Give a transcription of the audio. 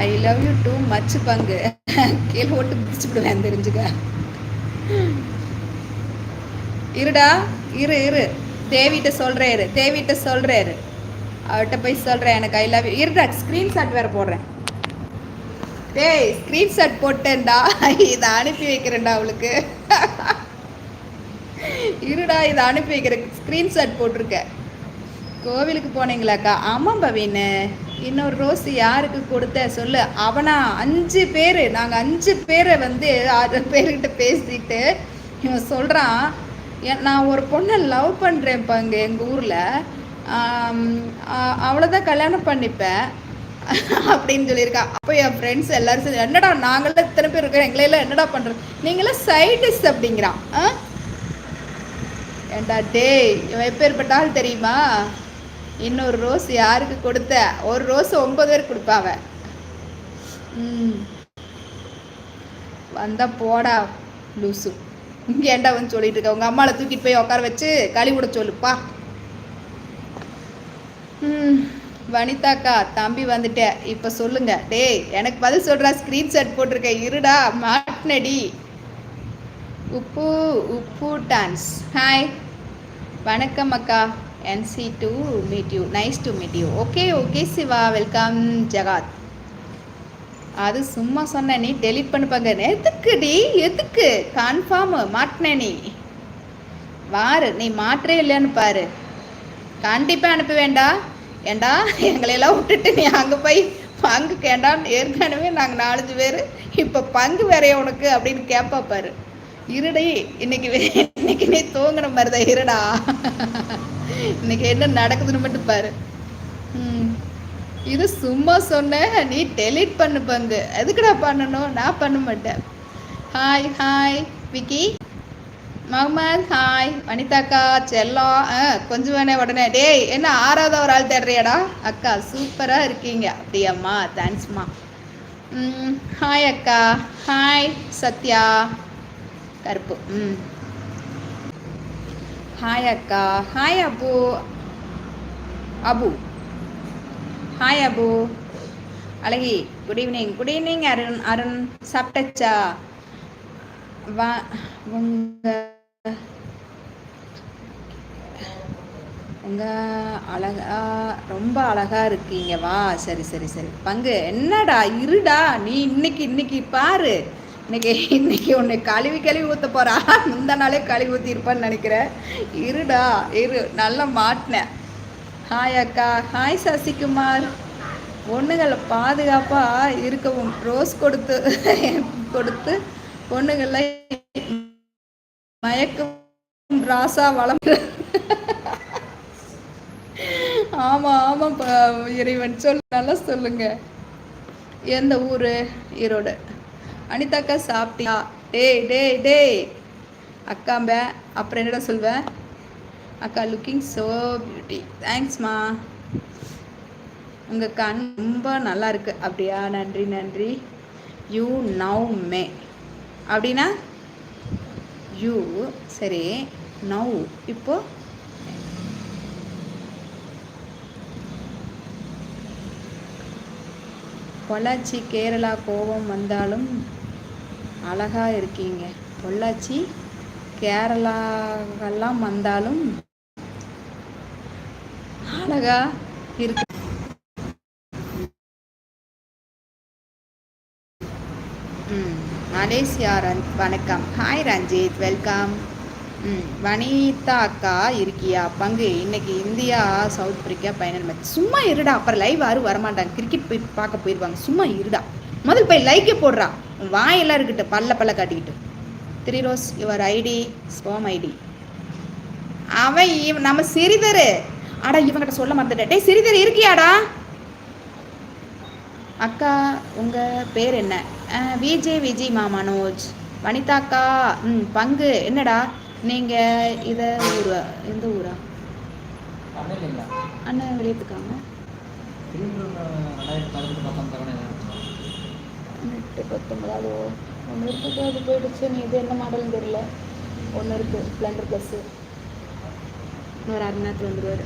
I love you too much பங்கு. கீழே போட்டு பிடிச்சி விடுவேன் தெரிஞ்சுக்க. இருடா, இரு இரு, தேவிட்ட சொல்கிறேன், தேவிட்ட சொல்கிறாரு, அவர்கிட்ட போய் சொல்கிறேன் எனக்கு ஐ லவ் யூ. இருடா, ஸ்க்ரீன்ஷாட் வேறு போடுறேன். டேய், ஸ்க்ரீன்ஷாட் போட்டேன்டா, இதை அனுப்பி வைக்கிறேன்டா அவளுக்கு. இருடா, இதை அனுப்பி வைக்கிறேன், ஸ்க்ரீன்ஷாட் போட்டிருக்கேன். கோவிலுக்கு போனீங்களாக்கா? ஆமாம் பவீன். இன்னொரு ரோஸ் யாருக்கு கொடுத்த சொல்லு. அவனா 5 பேர், நாங்கள் 5 பேரை வந்து 6 பேர்கிட்ட பேசிட்டு இவன் சொல்கிறான், நான் ஒரு பொண்ணை லவ் பண்ணுறேன்ப்பா இங்கே எங்கள் ஊரில், அவ்வளோதான் கல்யாணம் பண்ணிப்பேன் அப்படின்னு சொல்லியிருக்கா. அப்போ என் ஃப்ரெண்ட்ஸ் எல்லோரும் சரி, என்னடா நாங்களாம் இத்தனை பேர் இருக்கோம், எங்களையெல்லாம் என்னடா பண்ணுறோம், நீங்களாம் சைடிஸ் அப்படிங்கிறான். ஏண்டா டேய், இவன் எப்பேற்பட்ட ஆள் தெரியுமா? இன்னொரு ரோஸ் யாருக்கு கொடுத்த? ஒரு ரோஸ் 9 பேர் கொடுப்பாவ. வந்தா போடா லூசு, இங்கே ஏண்டா வந்து சொல்லிட்டு இருக்க? உங்கள் அம்மாவை தூக்கிட்டு போய் உட்கார வச்சு களி விட சொல்லுப்பா. வனிதாக்கா, தம்பி வந்துட்டேன், இப்போ சொல்லுங்க. டேய், எனக்கு பதில் சொல்கிறா, ஸ்க்ரீன்ஷாட் போட்டிருக்கேன். இருடா மாட்டினடி. உப்பு உப்பு டான்ஸ். ஹாய், வணக்கம் அக்கா. NC to meet you. Nice to meet you. Okay, okay Shiva, welcome. ஜகாத், அது சும்மா சொன்ன, நீ டெலிட் பண்ணுப்பாங்க. எதுக்குடி, எதுக்கு? கன்ஃபார்ம் மாட்டின நீ வாரு, நீ மாற்றே இல்லைன்னு பாரு, கண்டிப்பாக அனுப்ப வேண்டாம். ஏண்டா எங்களையெல்லாம் விட்டுட்டு நீ அங்கே போய் பங்கு கேண்டான். ஏற்கனவே நாங்கள் 4 பேர், இப்போ பங்கு வேறைய உனக்கு அப்படின்னு கேட்பா பாரு. இருடி, இன்னைக்கு நீ தூங்குற மாதிரி தான். இருடா, இன்னைக்கு என்ன நடக்குதுன்னு மட்டும் பாரு. இது சும்மா சொன்ன, நீ டெலிட் பண்ணு பங்கு. எதுக்குடா பண்ணணும்? நான் பண்ண மாட்டேன். Hi hi Vicky, Muhammad hi, வனிதாக்கா செல்லம். கொஞ்சம் வேணே உடனே. டேய், என்ன 6வது ஒரு ஆள் தேடுறியாடா? அக்கா சூப்பராக இருக்கீங்க. அப்படியாம்மா, தேங்க்ஸ்மா. ஹாய் அக்கா. ஹாய் சத்யா கருப்பு. ஹாய் அக்கா. ஹாய் அபு. அபு ஹாய் அபு. அழகி, good evening. Good evening Arun. Arun சாப்பிட்டச்சா? வா, உங்க அழகா, ரொம்ப அழகா இருக்கீங்க. வா, சரி சரி சரி. பங்கு என்னடா, இருடா, நீ இன்னைக்கு பாரு, இன்னைக்கு உன்னை கழுவி ஊற்ற போறா. முந்தா நாளே கழுவி ஊற்றி இருப்பான்னு நினைக்கிறேன். இருடா, இரு, நல்லா மாட்டினேன். ஹாய் அக்கா. ஹாய் சசிகுமார். பொண்ணுங்களை பாதுகாப்பாக இருக்கவும் ரோஸ் கொடுத்து பொண்ணுகளை மயக்கும் ராசா வளம். ஆமாம் ஆமாம், இறைவன் நல்லா சொல்லுங்க. எந்த ஊர்? ஈரோடு. அனிதாக்கா சாப்பிட்டியா? டேய் டேய் டேய் அக்காம்ப, அப்புறம் என்னடா சொல்வேன்? அக்கா லுக்கிங் ஸோ பியூட்டி. தேங்க்ஸ்மா, உங்கள் கண் ரொம்ப நல்லா இருக்கு. அப்படியா, நன்றி நன்றி. யூ நவ் மே அப்படின்னா யூ, சரி, நவ் இப்போ. பொள்ளாச்சி கேரளா கோபம் வந்தாலும் அழகா இருக்கீங்க. பொள்ளாச்சி கேரளாவெல்லாம் வந்தாலும் அழகா இருக்கு. மலேசியா. வணக்கம். Hi Ranjith, welcome. வனிதா அக்கா இருக்கியா? பங்கு, இன்னைக்கு India south Africa final match. சும்மா இருடா, அப்புறம் லைவ் யாரும் வரமாட்டாங்க, கிரிக்கெட் போய் பார்க்க போயிடுவாங்க. சும்மா இருடா, முதல் போய் லைக்கே போடுறா. வாயெல்லாம் இருக்கட்டு, பல்ல காட்டிக்கிட்டு. 3 ரோஸ் யுவர் ஐடி ஸ்பாம் ஐடி. அவன் நம்ம சிறிதர். அடா, இவங்கிட்ட சொல்ல மறந்துட்டேன். டேய் சிறிதர் இருக்கியாடா? அக்கா, உங்கள் பேர் என்ன? விஜி மா மனோஜ். வனிதாக்கா, பங்கு என்னடா நீங்கள் இதை ஊரா, எந்த ஊரா? அண்ணன் வெளியேற்றுக்காங்க. 19 ஒன்று இருக்குது, அது போயிடுச்சு. நீ இது என்ன மாடல்னு தெரியல. ஒன்று இருக்குது, ஸ்ப்ளெண்டர் ப்ளஸ்ஸு. இன்னொரு 1/2 மணி நேரத்தில் வந்துடுவார்.